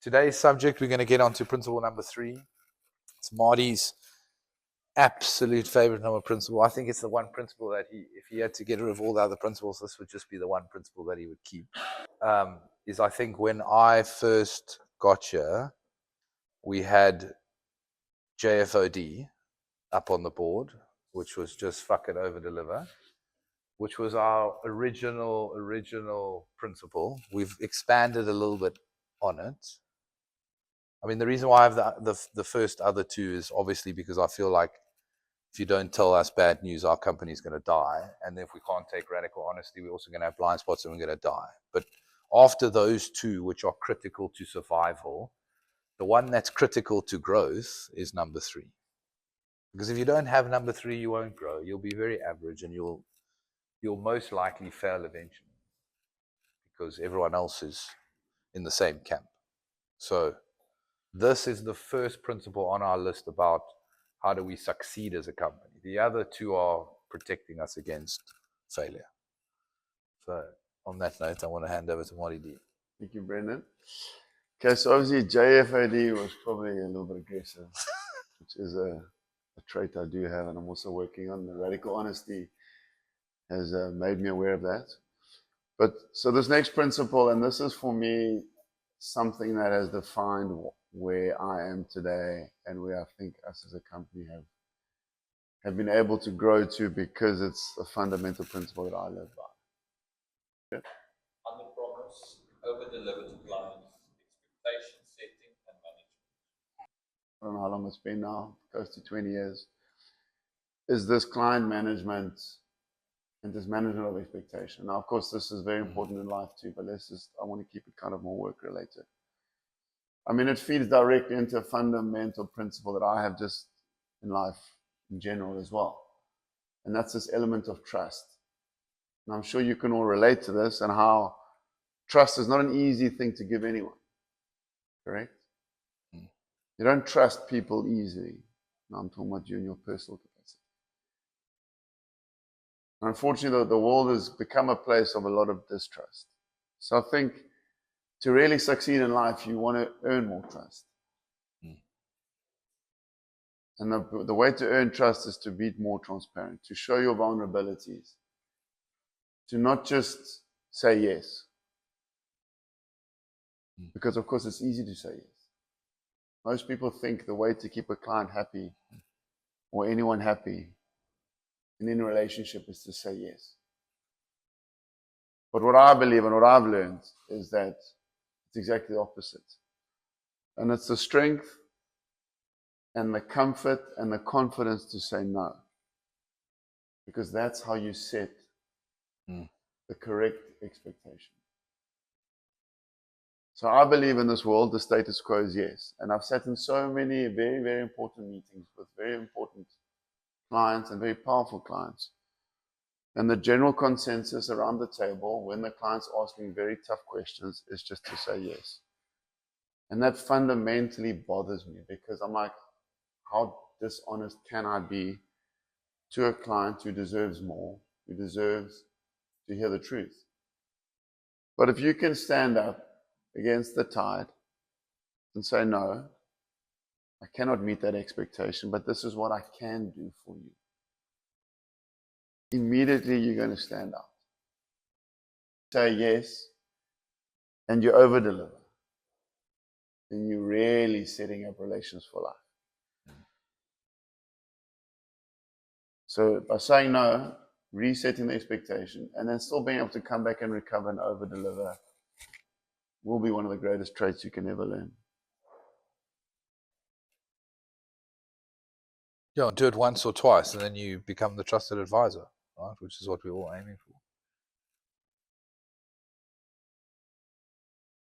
Today's subject, we're going to get on to principle number 3. It's Marty's absolute favorite number principle. I think it's the one principle that if he had to get rid of all the other principles, this would just be the one principle that he would keep. I think when I first got here, we had JFOD up on the board, which was just fuck it, over deliver, which was our original principle. We've expanded a little bit on it. I mean, the reason why I have the first other two is obviously because I feel like if you don't tell us bad news, our company's going to die. And if we can't take radical honesty, we're also going to have blind spots and we're going to die. But after those two, which are critical to survival, the one that's critical to growth is number 3. Because if you don't have number 3, you won't grow. You'll be very average and you'll most likely fail eventually because everyone else is in the same camp. So this is the first principle on our list about how do we succeed as a company. The other two are protecting us against failure. So on that note, I want to hand over to Marty D. Thank you, Brendan. Okay, so obviously JFAD was probably a little bit aggressive, which is a trait I do have, and I'm also working on. The radical honesty has made me aware of that. But so this next principle, and this is for me something that has defined where I am today and where I think us as a company have been able to grow to, because it's a fundamental principle that I live by. Yeah. Under promise, over deliver to clients, expectation setting and management. I don't know how long it's been now, close to 20 years. Is this client management and this management of expectation. Now, of course, this is very important in life too, but I want to keep it kind of more work related. I mean, it feeds directly into a fundamental principle that I have just in life in general as well. And that's this element of trust. And I'm sure you can all relate to this, and how trust is not an easy thing to give anyone. Correct? You don't trust people easily. Now I'm talking about you in your personal capacity. Unfortunately, the world has become a place of a lot of distrust. So I think to really succeed in life, you want to earn more trust. And the way to earn trust is to be more transparent, to show your vulnerabilities, to not just say yes. Because, of course, it's easy to say yes. Most people think the way to keep a client happy or anyone happy in any relationship is to say yes. But what I believe and what I've learned is that it's exactly the opposite. And it's the strength and the comfort and the confidence to say no. Because that's how you set the correct expectation. So I believe in this world, the status quo is yes. And I've sat in so many very, very important meetings with very important clients and very powerful clients. And the general consensus around the table when the client's asking very tough questions is just to say yes. And that fundamentally bothers me, because I'm like, how dishonest can I be to a client who deserves more, who deserves to hear the truth? But if you can stand up against the tide and say, no, I cannot meet that expectation, but this is what I can do for you. Immediately you're going to stand out. Say yes, and you over-deliver. Then you're really setting up relations for life. So by saying no, resetting the expectation, and then still being able to come back and recover and over-deliver will be one of the greatest traits you can ever learn. Yeah, do it once or twice, and then you become the trusted advisor, right? Which is what we're all aiming for.